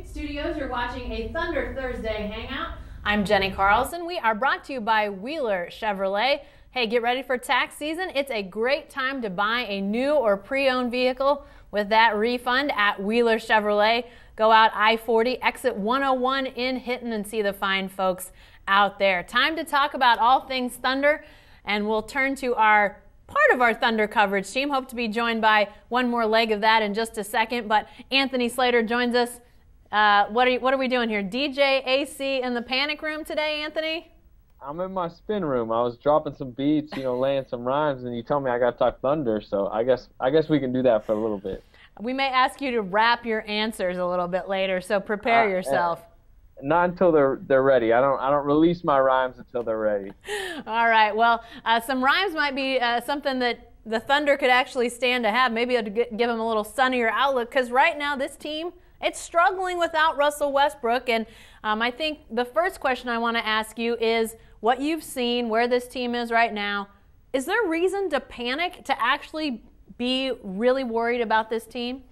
Studios. You're watching a Thunder Thursday Hangout. I'm Jenni Carlson. We are brought to you by Wheeler Chevrolet. Hey, get ready for tax season. It's a great time to buy a new or pre-owned vehicle with that refund at Wheeler Chevrolet. Go out I-40, exit 101 in Hinton and see the fine folks out there. Time to talk about all things Thunder, and we'll turn to our part of our Thunder coverage team. Hope to be joined by one more leg of that in just a second, but Anthony Slater joins us. What are we doing here? DJ AC in the panic room today, Anthony? I'm in my spin room. I was dropping some beats, laying some rhymes, and you told me I got to talk Thunder, so I guess we can do that for a little bit. We may ask you to wrap your answers a little bit later, so prepare yourself. Not until they're ready. I don't release my rhymes until they're ready. All right. Well, some rhymes might be something that the Thunder could actually stand to have. Maybe it'll give them a little sunnier outlook, because right now this team, it's struggling without Russell Westbrook. And I think the first question I want to ask you is what you've seen, where this team is right now. Is there reason to panic, to actually be really worried about this team?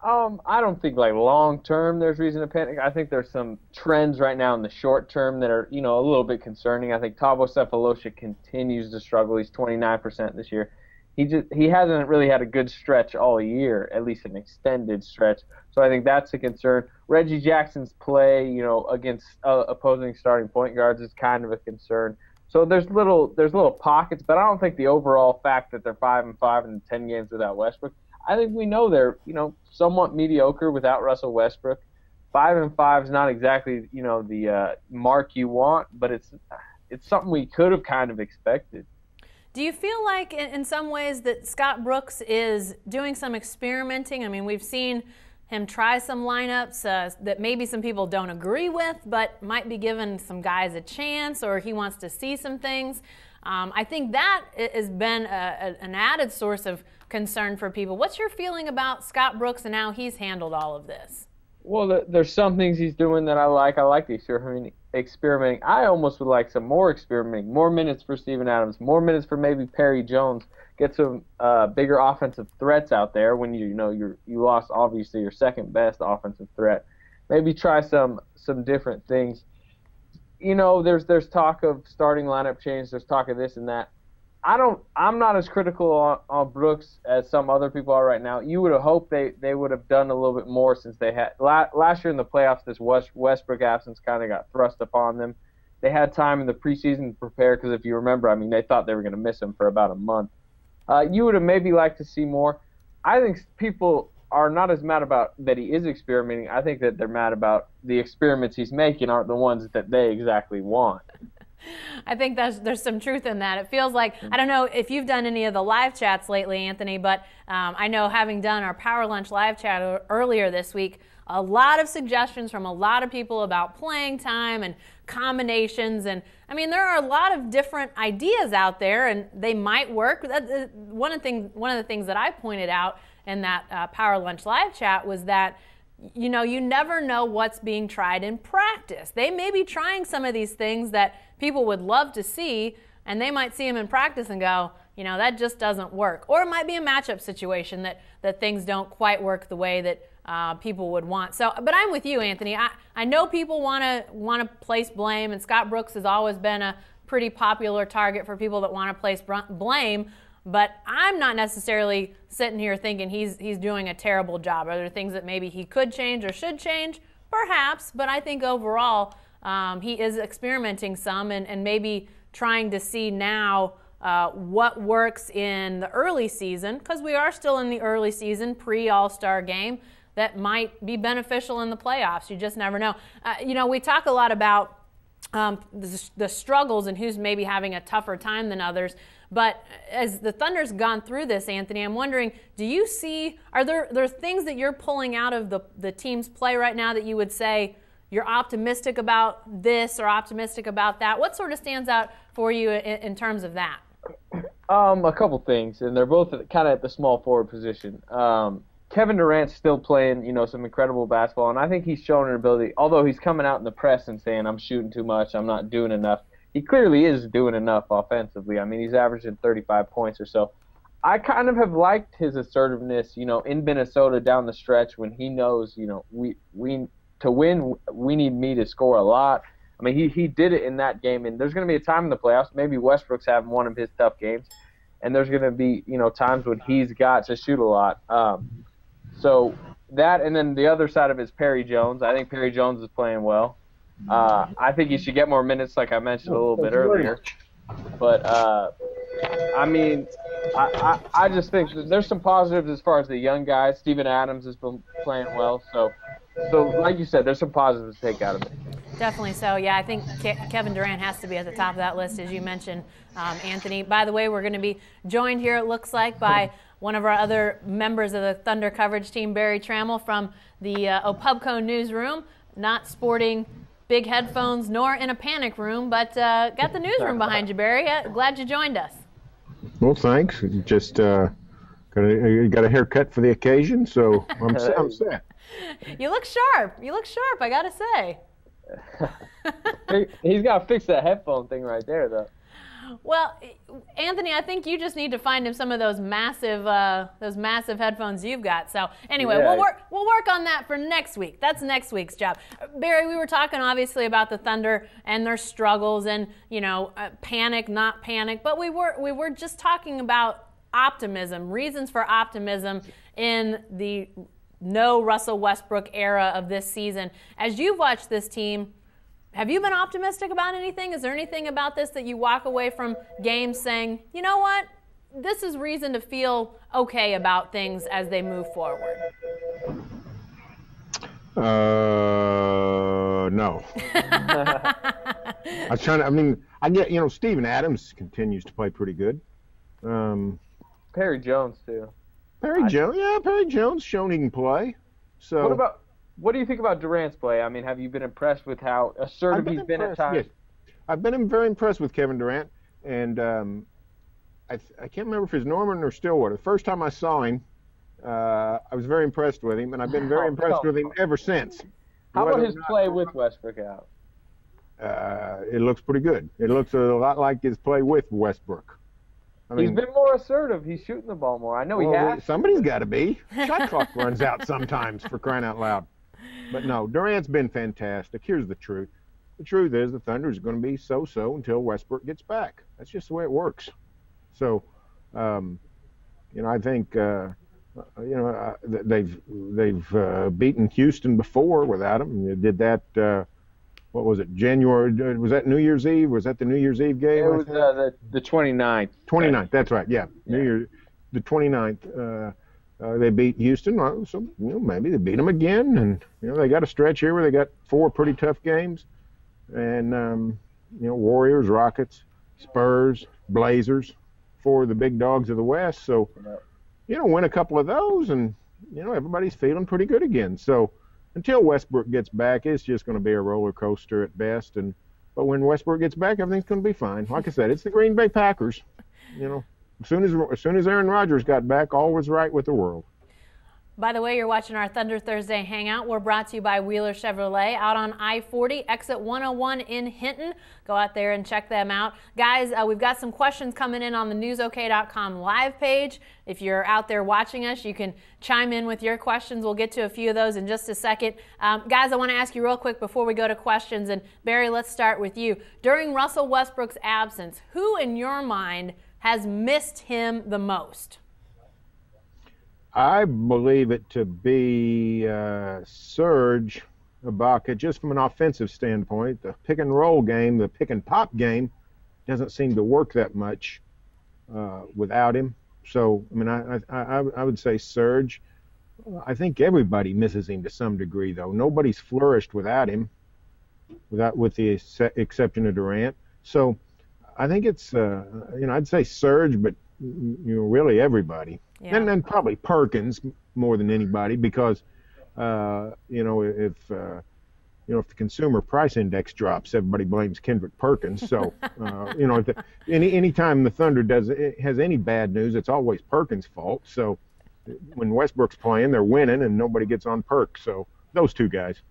I don't think long term there's reason to panic. I think there's some trends right now in the short term that are a little bit concerning. I think Thabo Sefolosha continues to struggle. He's 29% this year. He hasn't really had a good stretch all year, at least an extended stretch. So I think that's a concern. Reggie Jackson's play, against opposing starting point guards is kind of a concern. So there's little pockets, but I don't think the overall fact that they're 5-5 in 10 games without Westbrook. I think we know they're somewhat mediocre without Russell Westbrook. 5-5 is not exactly the mark you want, but it's something we could have kind of expected. Do you feel like in some ways that Scott Brooks is doing some experimenting? I mean, we've seen him try some lineups that maybe some people don't agree with, but might be giving some guys a chance, or he wants to see some things. I think that has been an added source of concern for people. What's your feeling about Scott Brooks and how he's handled all of this? Well, there's some things he's doing that I like. I like the experimenting. I almost would like some more experimenting, more minutes for Steven Adams, more minutes for maybe Perry Jones. Get some bigger offensive threats out there when you lost obviously your second best offensive threat. Maybe try some different things. There's talk of starting lineup change. There's talk of this and that. I'm not as critical on Brooks as some other people are right now. You would have hoped they would have done a little bit more since they had last year in the playoffs. This Westbrook absence kind of got thrust upon them. They had time in the preseason to prepare because if you remember, they thought they were going to miss him for about a month. You would have maybe liked to see more. I think people are not as mad about that he is experimenting. I think that they're mad about the experiments he's making aren't the ones that they exactly want. I think there's some truth in that. It feels like, I don't know if you've done any of the live chats lately, Anthony, but I know having done our Power Lunch live chat earlier this week, a lot of suggestions from a lot of people about playing time and combinations. And there are a lot of different ideas out there, and they might work. One of the things that I pointed out in that Power Lunch live chat was that you never know what's being tried in practice. They may be trying some of these things that people would love to see, and they might see them in practice and go, that just doesn't work. Or it might be a matchup situation that things don't quite work the way that people would want. So, but I'm with you, Anthony. I know people want to place blame, and Scott Brooks has always been a pretty popular target for people that want to place blame. But I'm not necessarily sitting here thinking he's doing a terrible job. Are there things that maybe he could change or should change? Perhaps, but I think overall he is experimenting some and maybe trying to see now what works in the early season, because we are still in the early season, pre-All-Star game, that might be beneficial in the playoffs. You just never know. We talk a lot about the struggles and who's maybe having a tougher time than others. But as the Thunder's gone through this, Anthony, I'm wondering, do you see, are there things that you're pulling out of the team's play right now that you would say you're optimistic about this or optimistic about that? What sort of stands out for you in terms of that? A couple things, and they're both kind of at the small forward position. Kevin Durant's still playing, some incredible basketball, and I think he's shown an ability, although he's coming out in the press and saying, I'm shooting too much, I'm not doing enough. He clearly is doing enough offensively. He's averaging 35 points or so. I kind of have liked his assertiveness, in Minnesota down the stretch when he knows, we to win, we need me to score a lot. I mean, he did it in that game, and there's going to be a time in the playoffs. Maybe Westbrook's having one of his tough games, and there's going to be, times when he's got to shoot a lot. So that, and then the other side of it is Perry Jones. I think Perry Jones is playing well. I think he should get more minutes, like I mentioned a little bit earlier. But, I mean, I just think there's some positives as far as the young guys. Steven Adams has been playing well. So like you said, there's some positives to take out of it. Definitely so. Yeah, I think Kevin Durant has to be at the top of that list, as you mentioned, Anthony. By the way, we're going to be joined here, it looks like, by one of our other members of the Thunder coverage team, Barry Tramel from the Opubco newsroom, not sporting big headphones nor in a panic room, but got the newsroom behind you, Barry. Glad you joined us. Well, thanks. Just got a haircut for the occasion, so I'm set. You look sharp. You look sharp, I got to say. He's got to fix that headphone thing right there, though. Well, Anthony, I think you just need to find him some of those massive headphones you've got. So anyway, Yeah. we'll work on that for next week. That's next week's job. Barry, we were talking obviously about the Thunder and their struggles and panic, not panic, but we were just talking about optimism, reasons for optimism in the no Russell Westbrook era of this season. As you've watched this team, have you been optimistic about anything? Is there anything about this that you walk away from games saying, you know what, this is reason to feel okay about things as they move forward? No. I get, Steven Adams continues to play pretty good. Perry Jones, too. Perry Jones shown he can play. So what do you think about Durant's play? I mean, have you been impressed with how assertive he's been at times? Yes. I've been very impressed with Kevin Durant, and I can't remember if it's Norman or Stillwater. The first time I saw him, I was very impressed with him, and I've been very impressed with him ever since. How about his play with Westbrook out? It looks pretty good. It looks a lot like his play with Westbrook. He's been more assertive. He's shooting the ball more. I know he has. Somebody's got to be. Shot clock runs out sometimes, for crying out loud. But no, Durant's been fantastic. Here's the truth. The truth is the Thunder is going to be so-so until Westbrook gets back. That's just the way it works. So, I think, they've beaten Houston before without him. They did that. What was it? January? Was that New Year's Eve? Was that the New Year's Eve game? It was the 29th. 29th. That's right. Yeah. New Year, the 29th. They beat Houston, so maybe they beat them again, and they got a stretch here where they got 4 pretty tough games, and Warriors, Rockets, Spurs, Blazers, 4 of the big dogs of the West. So win a couple of those, and everybody's feeling pretty good again. So until Westbrook gets back, it's just going to be a roller coaster at best. But when Westbrook gets back, everything's going to be fine. Like I said, it's the Green Bay Packers. As soon as Aaron Rodgers got back, all was right with the world. By the way, you're watching our Thunder Thursday Hangout. We're brought to you by Wheeler Chevrolet out on I-40, exit 101 in Hinton. Go out there and check them out. Guys, we've got some questions coming in on the newsok.com live page. If you're out there watching us, you can chime in with your questions. We'll get to a few of those in just a second. Guys, I want to ask you real quick before we go to questions. And Barry, let's start with you. During Russell Westbrook's absence, who in your mind has missed him the most? I believe it to be Serge Ibaka, just from an offensive standpoint. The pick and roll game, the pick and pop game, doesn't seem to work that much without him. So, I would say Serge. I think everybody misses him to some degree, though. Nobody's flourished without him, with the exception of Durant. So, I think it's, I'd say Serge, but really everybody. Yeah. And then probably Perkins more than anybody, because if the consumer price index drops, everybody blames Kendrick Perkins. So anytime the Thunder has any bad news, it's always Perkins' fault. So when Westbrook's playing, they're winning, and nobody gets on Perk. So those two guys.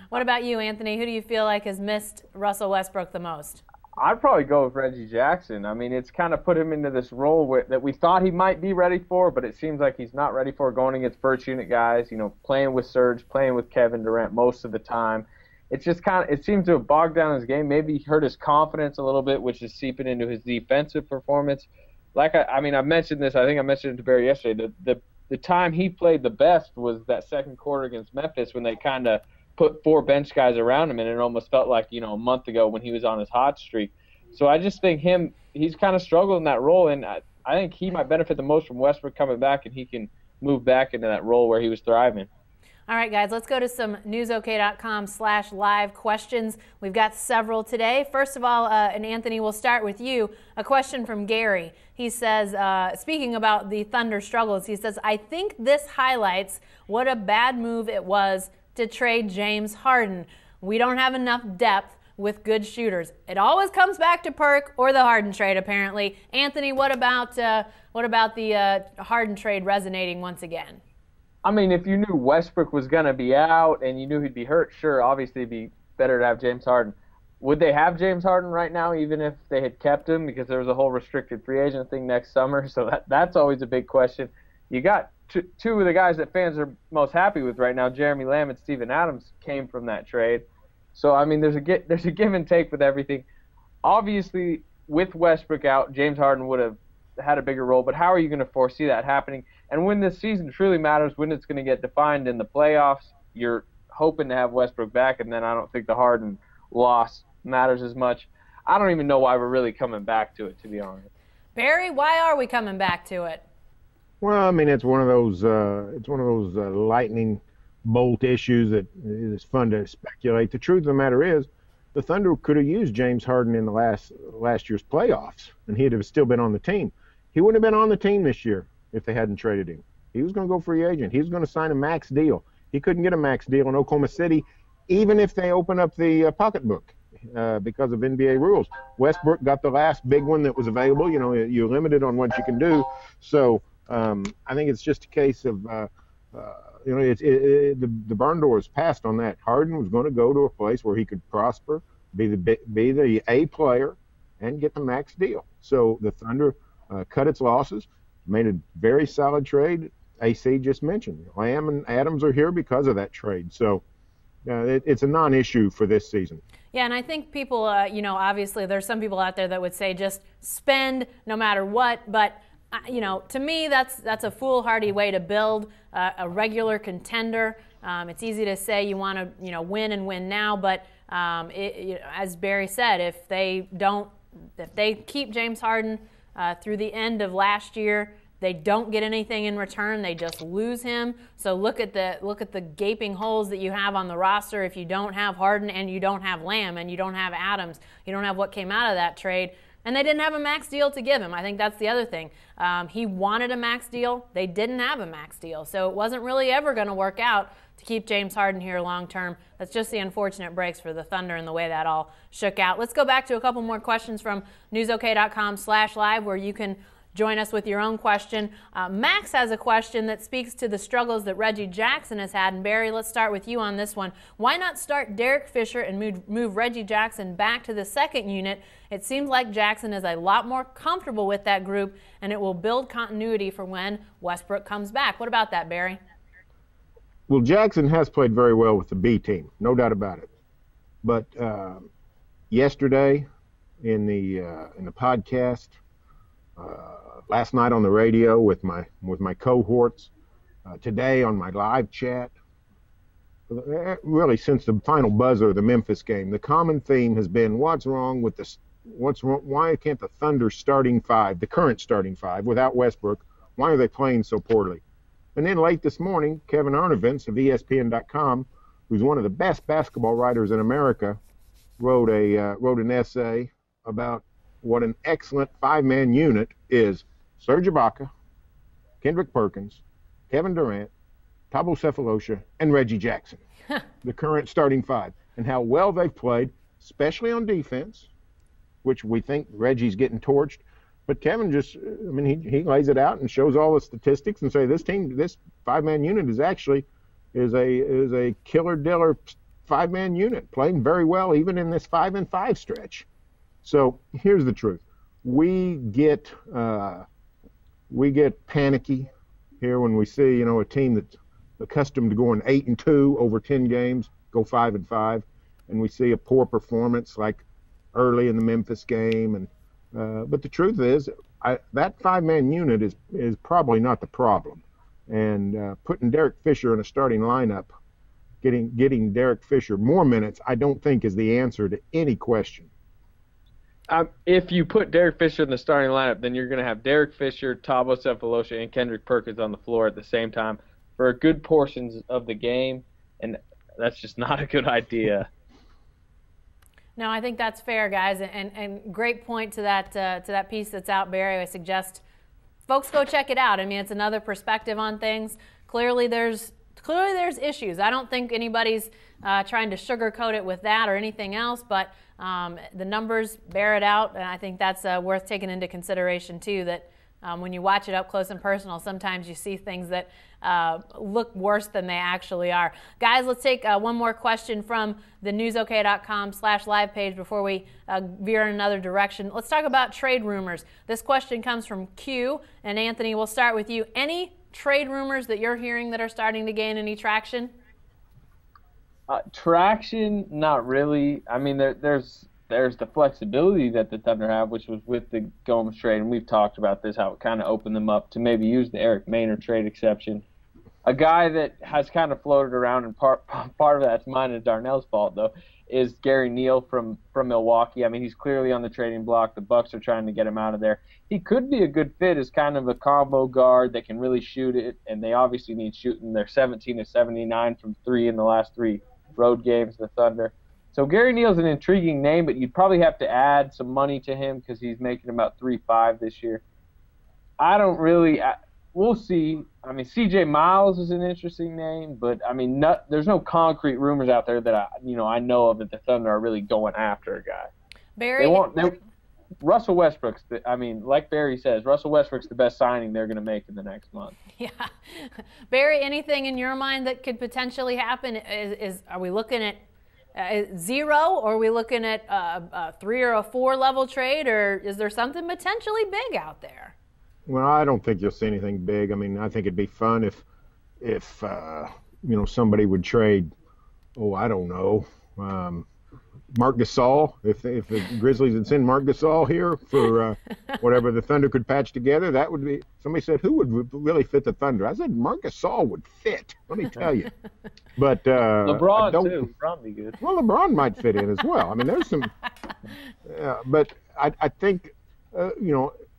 What about you, Anthony? Who do you feel like has missed Russell Westbrook the most? I'd probably go with Reggie Jackson. I mean, it's kind of put him into this role that we thought he might be ready for, but it seems like he's not ready for, going against first unit guys, playing with Serge, playing with Kevin Durant most of the time. It's just it seems to have bogged down his game. Maybe hurt his confidence a little bit, which is seeping into his defensive performance. I mentioned this, I think I mentioned it to Barry yesterday. The time he played the best was that second quarter against Memphis when they kind of put 4 bench guys around him, and it almost felt like, a month ago when he was on his hot streak. So I just think he's kind of struggled in that role, and I think he might benefit the most from Westbrook coming back, and he can move back into that role where he was thriving. All right, guys, let's go to some newsok.com/live questions. We've got several today. First of all, and Anthony, we'll start with you. A question from Gary. He says, speaking about the Thunder struggles, he says, I think this highlights what a bad move it was to trade James Harden. We don't have enough depth with good shooters. It always comes back to Perk or the Harden trade, apparently. Anthony, what about the Harden trade resonating once again? I mean, if you knew Westbrook was going to be out and you knew he'd be hurt, sure, obviously it'd be better to have James Harden. Would they have James Harden right now, even if they had kept him, because there was a whole restricted free agent thing next summer? So that's always a big question. You got two of the guys that fans are most happy with right now, Jeremy Lamb and Steven Adams, came from that trade. So, I mean, there's a give and take with everything. Obviously, with Westbrook out, James Harden would have had a bigger role, but how are you going to foresee that happening? And when this season truly matters, when it's going to get defined in the playoffs, you're hoping to have Westbrook back, and then I don't think the Harden loss matters as much. I don't even know why we're really coming back to it, to be honest. Barry, why are we coming back to it? Well, I mean, it's one of those lightning bolt issues that is fun to speculate. The truth of the matter is, the Thunder could have used James Harden in the last year's playoffs, and he'd have still been on the team. He wouldn't have been on the team this year if they hadn't traded him. He was going to go free agent. He was going to sign a max deal. He couldn't get a max deal in Oklahoma City, even if they open up the pocketbook because of NBA rules. Westbrook got the last big one that was available. You're limited on what you can do. So I think it's just a case of, the barn door is passed on that. Harden was going to go to a place where he could prosper, be the A player, and get the max deal. So the Thunder cut its losses, made a very solid trade. AC just mentioned Lamb and Adams are here because of that trade. So it's a non-issue for this season. Yeah, and I think people, obviously there's some people out there that would say just spend no matter what, but to me, that's a foolhardy way to build a regular contender. It's easy to say you want to, win and win now, but as Barry said, if they keep James Harden through the end of last year, they don't get anything in return. They just lose him. So look at the gaping holes that you have on the roster. If you don't have Harden and you don't have Lamb and you don't have Adams, you don't have what came out of that trade. And they didn't have a max deal to give him. I think that's the other thing. He wanted a max deal. They didn't have a max deal. So it wasn't really ever going to work out to keep James Harden here long term. That's just the unfortunate breaks for the Thunder and the way that all shook out. Let's go back to a couple more questions from newsok.com/live where you can join us with your own question. Max has a question that speaks to the struggles that Reggie Jackson has had. And Barry, let's start with you on this one. Why not start Derek Fisher and move Reggie Jackson back to the second unit? It seems like Jackson is a lot more comfortable with that group, and it will build continuity for when Westbrook comes back. What about that, Barry? Well, Jackson has played very well with the B team, no doubt about it. But yesterday in the podcast, last night on the radio with my cohorts, today on my live chat, really since the final buzzer of the Memphis game, the common theme has been what's wrong? Why can't the Thunder starting five, the current starting five, without Westbrook, why are they playing so poorly? And then late this morning, Kevin Arnovitz of ESPN.com, who's one of the best basketball writers in America, wrote an essay about what an excellent five-man unit is. Serge Ibaka, Kendrick Perkins, Kevin Durant, Thabo Sefolosha, and Reggie Jackson, the current starting five, and how well they've played, especially on defense, which we think Reggie's getting torched. But Kevin he lays it out and shows all the statistics and say this five-man unit is a killer-diller five-man unit, playing very well even in this 5-and-5 stretch. So here's the truth. We get panicky here when we see, a team that's accustomed to going 8-2 over 10 games, go 5-5, and we see a poor performance like early in the Memphis game. But the truth is, that 5-man unit is probably not the problem. And putting Derek Fisher in a starting lineup, getting Derek Fisher more minutes, I don't think is the answer to any question. If you put Derek Fisher in the starting lineup, then you're going to have Derek Fisher, Thabo Sefolosha, and Kendrick Perkins on the floor at the same time for good portions of the game, and that's just not a good idea. No, I think that's fair, guys, and great point to that piece that's out, Barry. I suggest folks go check it out. I mean, it's another perspective on things. Clearly there's issues. I don't think anybody's trying to sugarcoat it with that or anything else, but the numbers bear it out, and I think that's worth taking into consideration too, that when you watch it up close and personal, sometimes you see things that look worse than they actually are. Guys, let's take one more question from the newsok.com/live page before we veer in another direction. Let's talk about trade rumors. This question comes from Q, and Anthony, we'll start with you. Any trade rumors that you're hearing that are starting to gain any traction? Traction, not really. I mean, there's the flexibility that the Thunder have, which was with the Gomes trade, and we've talked about this, how it kind of opened them up to maybe use the Eric Maynard trade exception. A guy that has kind of floated around, and part of that's mine and Darnell's fault, though, is Gary Neal from Milwaukee. I mean, he's clearly on the trading block. The Bucks are trying to get him out of there. He could be a good fit as kind of a combo guard that can really shoot it, and they obviously need shooting. They're 17 of 79 from three in the last 3 road games, the Thunder. So Gary Neal's an intriguing name, but you'd probably have to add some money to him because he's making about 3.5 this year. We'll see. I mean, C.J. Miles is an interesting name, but I mean, there's no concrete rumors out there that I know of that the Thunder are really going after a guy. Barry, Russell Westbrook's. Like Barry says, Russell Westbrook's the best signing they're going to make in the next month. Yeah, Barry, anything in your mind that could potentially happen? Are we looking at 0, or are we looking at a 3 or a 4 level trade, or is there something potentially big out there? Well, I don't think you'll see anything big. I mean, I think it'd be fun if somebody would trade, I don't know, Marc Gasol. If the Grizzlies had sent Marc Gasol here for whatever the Thunder could patch together, that would be. Somebody said, who would really fit the Thunder? I said Marc Gasol would fit. Let me tell you. But LeBron too. LeBron be good. Well, LeBron might fit in as well. I mean, there's some. But I think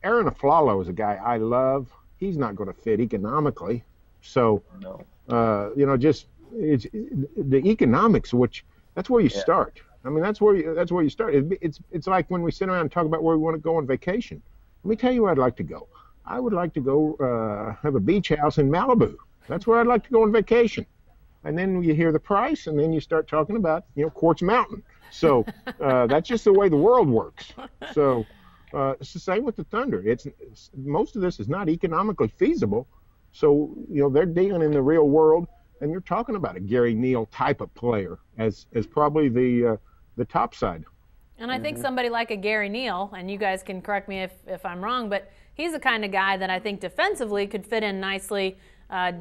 Aaron Aflalo is a guy I love. He's not going to fit economically. So, just it's the economics, that's where you start. I mean, that's where you start. It's like when we sit around and talk about where we want to go on vacation. Let me tell you where I'd like to go. I would like to go have a beach house in Malibu. That's where I'd like to go on vacation. And then you hear the price, and then you start talking about, Quartz Mountain. So that's just the way the world works. So it's the same with the Thunder. Most of this is not economically feasible. So, they're dealing in the real world, and you're talking about a Gary Neal type of player as probably the top side. And I think somebody like a Gary Neal, and you guys can correct me if I'm wrong, but he's the kind of guy that I think defensively could fit in nicely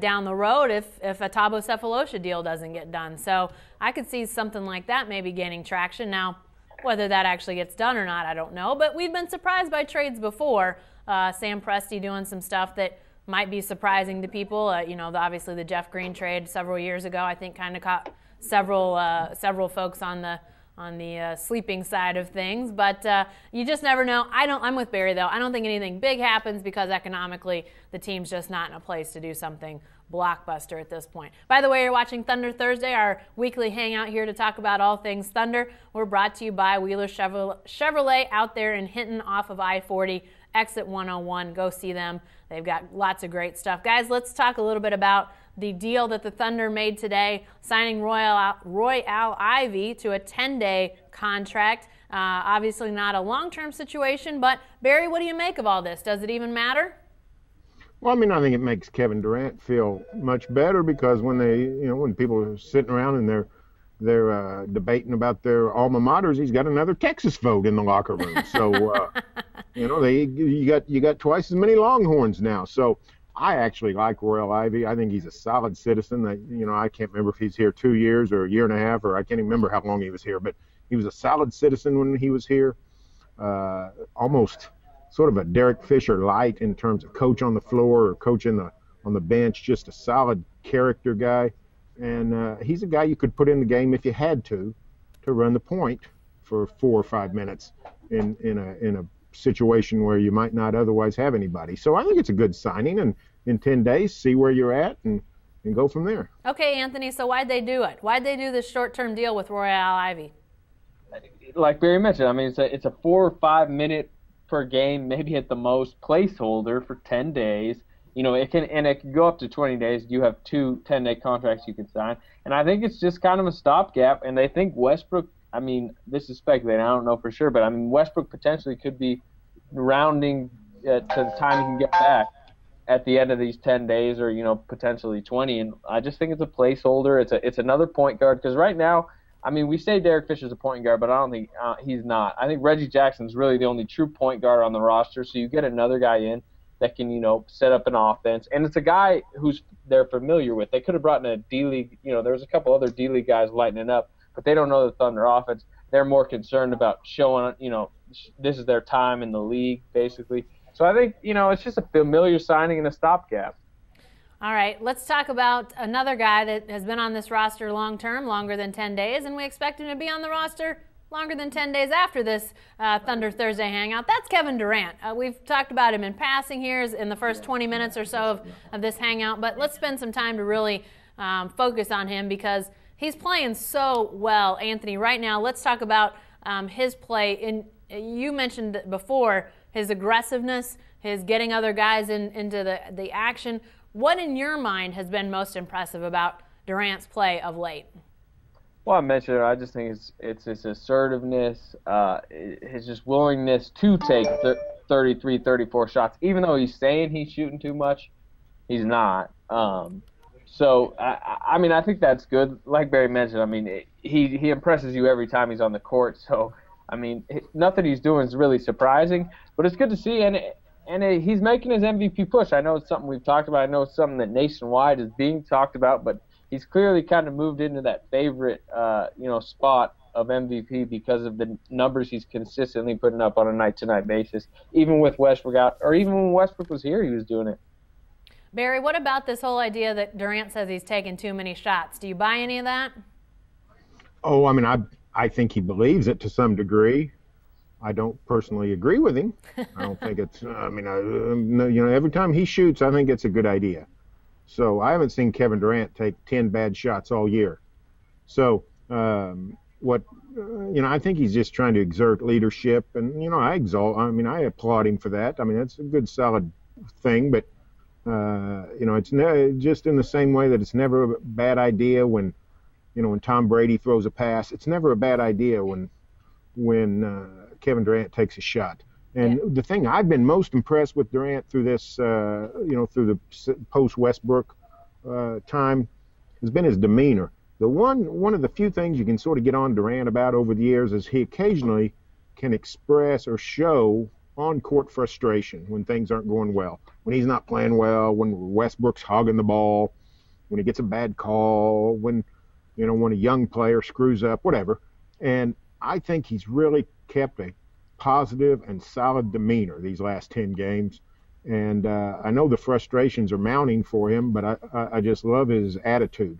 down the road if a Thabo Sefolosha deal doesn't get done. So I could see something like that maybe gaining traction. Now, whether that actually gets done or not, I don't know. But we've been surprised by trades before. Sam Presti doing some stuff that might be surprising to people. Obviously the Jeff Green trade several years ago, I think, kind of caught several folks on the sleeping side of things. But you just never know. I'm with Barry, though. I don't think anything big happens because economically the team's just not in a place to do something blockbuster at this point. By the way, you're watching Thunder Thursday, our weekly hangout here to talk about all things Thunder. We're brought to you by Wheeler Chevrolet out there in Hinton off of I-40, exit 101. Go see them. They've got lots of great stuff. Guys, let's talk a little bit about the deal that the Thunder made today, signing Roy Ivey to a 10-day contract. Obviously not a long-term situation, but Barry, what do you make of all this? Does it even matter? Well, I mean, I think it makes Kevin Durant feel much better because when when people are sitting around and they're debating about their alma maters, he's got another Texas vote in the locker room. So, you got twice as many Longhorns now. So I actually like Royal Ivy. I think he's a solid citizen. I can't remember if he's here 2 years or a year and a half, or I can't even remember how long he was here, but he was a solid citizen when he was here. Almost sort of a Derek Fisher light in terms of coach on the floor or coach on the bench, just a solid character guy. And he's a guy you could put in the game if you had to run the point for 4 or 5 minutes in a situation where you might not otherwise have anybody. So I think it's a good signing, and in 10 days, see where you're at and go from there. Okay, Anthony, so why'd they do it? Why'd they do this short-term deal with Royal Ivy? Like Barry mentioned, I mean, it's a 4 or 5 minute per game, maybe at the most, placeholder for 10 days. It can go up to 20 days. You have 2 10-day contracts you can sign. And I think it's just kind of a stopgap. And they think Westbrook, I mean, this is speculating, I don't know for sure, but I mean, Westbrook potentially could be rounding to the time he can get back at the end of these 10 days or, potentially 20. And I just think it's a placeholder. It's another point guard, because right now, I mean, we say Derek Fisher's a point guard, but I don't think he's not. I think Reggie Jackson's really the only true point guard on the roster, so you get another guy in that can, set up an offense. And it's a guy who's they're familiar with. They could have brought in a D-League, there was a couple other D-League guys lighting it up, but they don't know the Thunder offense. They're more concerned about showing, this is their time in the league, basically. So I think, it's just a familiar signing and a stopgap. All right, let's talk about another guy that has been on this roster long-term, longer than 10 days, and we expect him to be on the roster longer than 10 days after this Thunder Thursday hangout. That's Kevin Durant. We've talked about him in passing here in the first 20 minutes or so of this hangout, but let's spend some time to really focus on him because he's playing so well, Anthony. Right now, let's talk about his play. You mentioned before his aggressiveness, his getting other guys into the action. What in your mind has been most impressive about Durant's play of late? Well, I mentioned it. I just think it's his assertiveness, his just willingness to take 33, 34 shots. Even though he's saying he's shooting too much, he's not. So, I mean, I think that's good. Like Barry mentioned, I mean, he impresses you every time he's on the court. So, I mean, nothing he's doing is really surprising. But it's good to see, and he's making his MVP push. I know it's something we've talked about. I know it's something that nationwide is being talked about, but he's clearly kind of moved into that favorite, spot of MVP because of the numbers he's consistently putting up on a night-to-night basis. Even with Westbrook out, or even when Westbrook was here, he was doing it. Barry, what about this whole idea that Durant says he's taking too many shots? Do you buy any of that? Oh, I mean, I think he believes it to some degree. I don't personally agree with him. I don't think it's, every time he shoots, I think it's a good idea. So I haven't seen Kevin Durant take 10 bad shots all year. So I think he's just trying to exert leadership, and I applaud him for that. I mean, that's a good, solid thing. But it's just in the same way that it's never a bad idea when Tom Brady throws a pass. It's never a bad idea when Kevin Durant takes a shot. And the thing I've been most impressed with Durant through this, through the post-Westbrook time has been his demeanor. One of the few things you can sort of get on Durant about over the years is he occasionally can express or show on-court frustration when things aren't going well, when he's not playing well, when Westbrook's hogging the ball, when he gets a bad call, when a young player screws up, whatever. And I think he's really kept a positive and solid demeanor these last 10 games. And I know the frustrations are mounting for him, but I just love his attitude.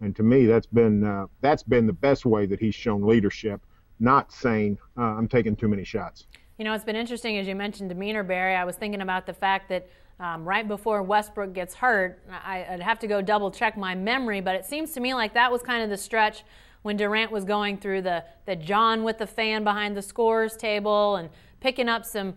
And to me, that's been the best way that he's shown leadership, not saying I'm taking too many shots. It's been interesting as you mentioned demeanor, Barry. I was thinking about the fact that right before Westbrook gets hurt, I'd have to go double check my memory, but it seems to me like that was kind of the stretch when Durant was going through the John with the fan behind the scorers table and picking up some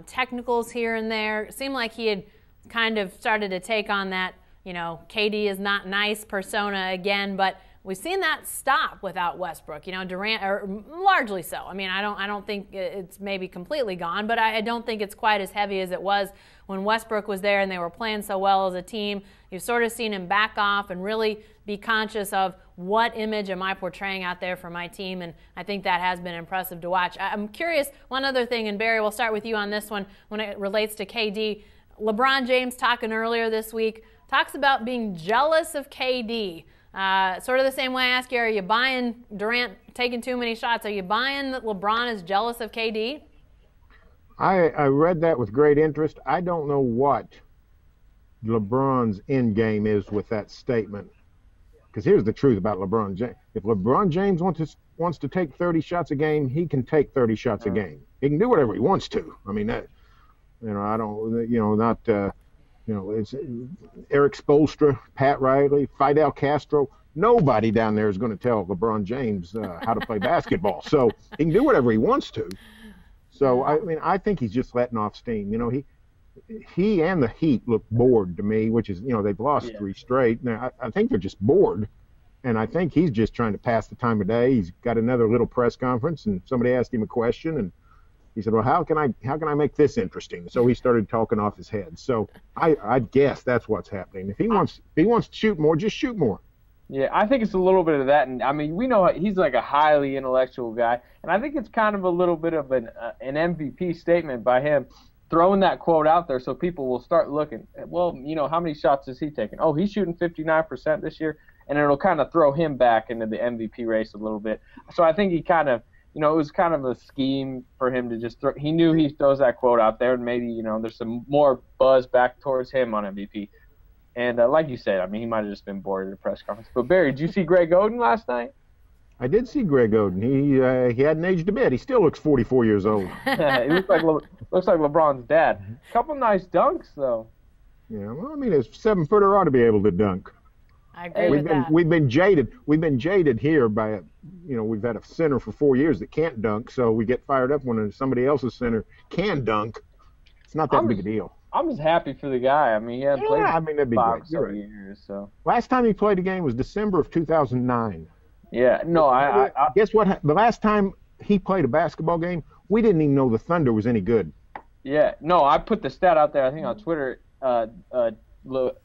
technicals here and there. It seemed like he had kind of started to take on that, KD is not nice persona again, but we've seen that stop without Westbrook. Durant, or largely so. I mean, I don't think it's maybe completely gone, but I don't think it's quite as heavy as it was when Westbrook was there and they were playing so well as a team. You've sort of seen him back off and really be conscious of what image am I portraying out there for my team? And I think that has been impressive to watch. I'm curious, one other thing, and Barry, we'll start with you on this one when it relates to KD. LeBron James, talking earlier this week, talks about being jealous of KD. Sort of the same way I ask you, are you buying Durant taking too many shots? Are you buying that LeBron is jealous of KD? I read that with great interest. I don't know what LeBron's end game is with that statement. Because here's the truth about LeBron James. If LeBron James wants to take 30 shots a game, he can take 30 shots a game. He can do whatever he wants to. I mean, I don't, it's Eric Spoelstra, Pat Riley, Fidel Castro. Nobody down there is going to tell LeBron James how to play basketball. So he can do whatever he wants to. So, I mean, I think he's just letting off steam. He and the Heat look bored to me, which is, they've lost 3 straight. Now, I think they're just bored, and I think he's just trying to pass the time of day. He's got another little press conference, and somebody asked him a question, and he said, well, how can I make this interesting? So he started talking off his head. So I guess that's what's happening. If he wants to shoot more, just shoot more. Yeah, I think it's a little bit of that, and I mean, we know he's like a highly intellectual guy, and I think it's kind of a little bit of an MVP statement by him, throwing that quote out there so people will start looking. Well, how many shots is he taking? Oh, he's shooting 59% this year, and it'll kind of throw him back into the MVP race a little bit. So I think he kind of, it was kind of a scheme for him to just throw. He knew he throws that quote out there, and maybe there's some more buzz back towards him on MVP. And like you said, I mean, he might have just been bored at a press conference. But Barry, did you see Greg Oden last night? I did see Greg Oden. He hadn't aged a bit. He still looks 44 years old. He looks like LeBron's dad. Couple nice dunks though. Yeah, well, I mean, a 7-footer ought to be able to dunk. I agree with that. We've been jaded. We've been jaded here by we've had a center for 4 years that can't dunk, so we get fired up when somebody else's center can dunk. It's not that big a deal. I'm just happy for the guy. I mean, he hadn't played that'd be 5 great. years. So last time he played a game was December of 2009. Yeah, no, I guess what? The last time he played a basketball game, we didn't even know the Thunder was any good. Yeah, no, I put the stat out there, I think on Twitter.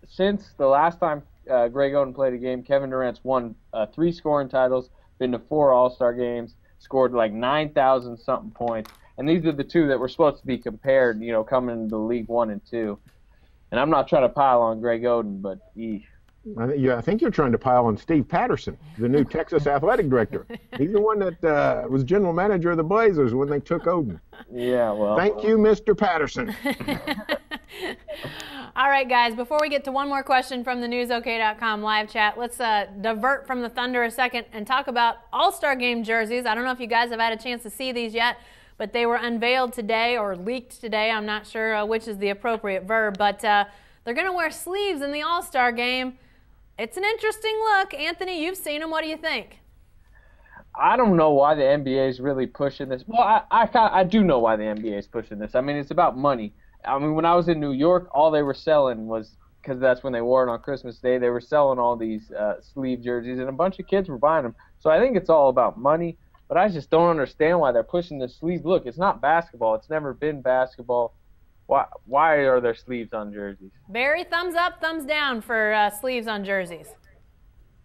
Since the last time Greg Oden played a game, Kevin Durant's won 3 scoring titles, been to 4 All-Star games, scored like 9,000 something points. And these are the 2 that were supposed to be compared, coming into the league 1 and 2. And I'm not trying to pile on Greg Oden, but I think you're trying to pile on Steve Patterson, the new Texas athletic director. He's the one that was general manager of the Blazers when they took Oden. Yeah, well. Thank you, Mr. Patterson. All right, guys, before we get to one more question from the newsok.com live chat, let's divert from the Thunder a second and talk about All-Star Game jerseys. I don't know if you guys have had a chance to see these yet, but they were unveiled today or leaked today. I'm not sure which is the appropriate verb, but they're going to wear sleeves in the All-Star Game. It's an interesting look. Anthony, you've seen them. What do you think? I don't know why the NBA is really pushing this. Well, I do know why the NBA is pushing this. I mean, it's about money. I mean, when I was in New York, all they were selling was, because that's when they wore it on Christmas Day, they were selling all these sleeve jerseys, and a bunch of kids were buying them. So I think it's all about money. But I just don't understand why they're pushing the sleeves. Look, it's not basketball. It's never been basketball. Why are there sleeves on jerseys? Barry, thumbs up, thumbs down for sleeves on jerseys.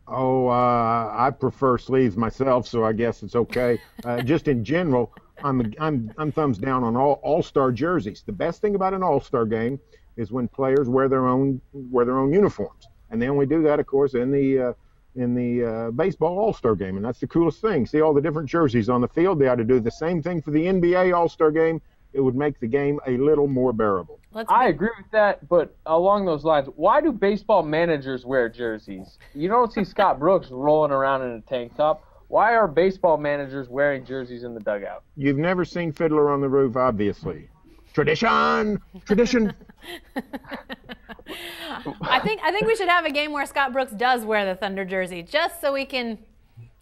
Oh, I prefer sleeves myself, so I guess it's okay. Just in general, I'm thumbs down on all-star jerseys. The best thing about an all-star game is when players wear their own uniforms, and they only do that, of course, in the baseball all-star game, and that's the coolest thing. See all the different jerseys on the field. They ought to do the same thing for the NBA all-star game. It would make the game a little more bearable. I agree with that, but along those lines, why do baseball managers wear jerseys? You don't see Scott Brooks rolling around in a tank top. Why are baseball managers wearing jerseys in the dugout? You've never seen Fiddler on the Roof, obviously. Tradition! Tradition! I think we should have a game where Scott Brooks does wear the Thunder jersey, just so we can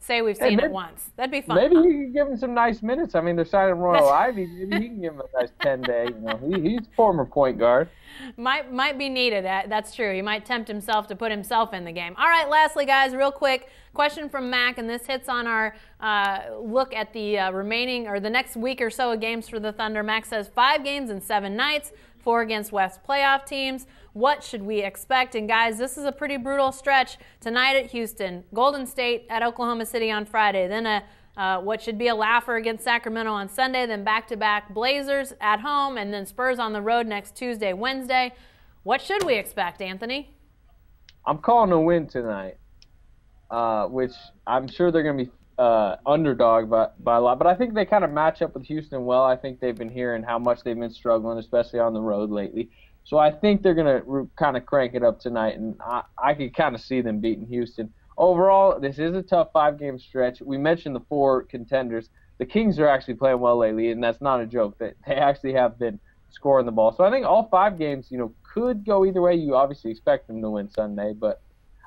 say we've seen it once. That'd be fun. Maybe you can give him some nice minutes. I mean, they're signing Royal Ivy. Maybe he can give him a nice 10-day. He's a former point guard. Might be needed. That's true. He might tempt himself to put himself in the game. All right, lastly, guys, real quick, question from Mac, and this hits on our look at the remaining or the next week or so of games for the Thunder. Mac says 5 games in 7 nights. 4 against West playoff teams. What should we expect? And guys, this is a pretty brutal stretch. Tonight at Houston, Golden State at Oklahoma City on Friday, then what should be a laugher against Sacramento on Sunday, then back-to-back Blazers at home, and then Spurs on the road next Tuesday, Wednesday. What should we expect, Anthony? I'm calling a win tonight, which I'm sure they're going to be underdog by a lot. But I think they kind of match up with Houston well. I think they've been hearing how much they've been struggling, especially on the road lately. So I think they're going to kind of crank it up tonight, and I can kind of see them beating Houston. Overall, this is a tough 5-game stretch. We mentioned the 4 contenders. The Kings are actually playing well lately, and that's not a joke. They actually have been scoring the ball. So I think all 5 games, could go either way. You obviously expect them to win Sunday, but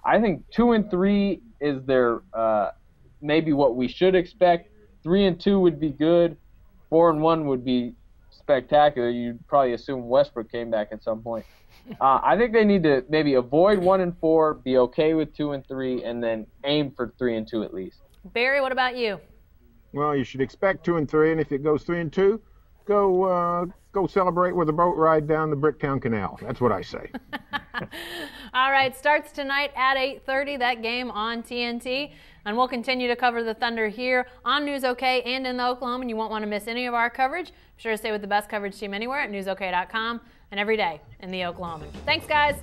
I think 2 and 3 is their maybe what we should expect. 3 and 2 would be good. 4 and 1 would be spectacular. You'd probably assume Westbrook came back at some point. I think they need to maybe avoid 1 and 4, be okay with 2 and 3, and then aim for 3 and 2 at least. Barry, what about you? Well, you should expect 2 and 3, and if it goes 3 and 2, go celebrate with a boat ride down the Bricktown Canal. That's what I say. All right, starts tonight at 8:30, that game on TNT. And we'll continue to cover the Thunder here on News OK and in the Oklahoman. And you won't want to miss any of our coverage. Be sure to stay with the best coverage team anywhere at newsok.com and every day in the Oklahoman. Thanks, guys.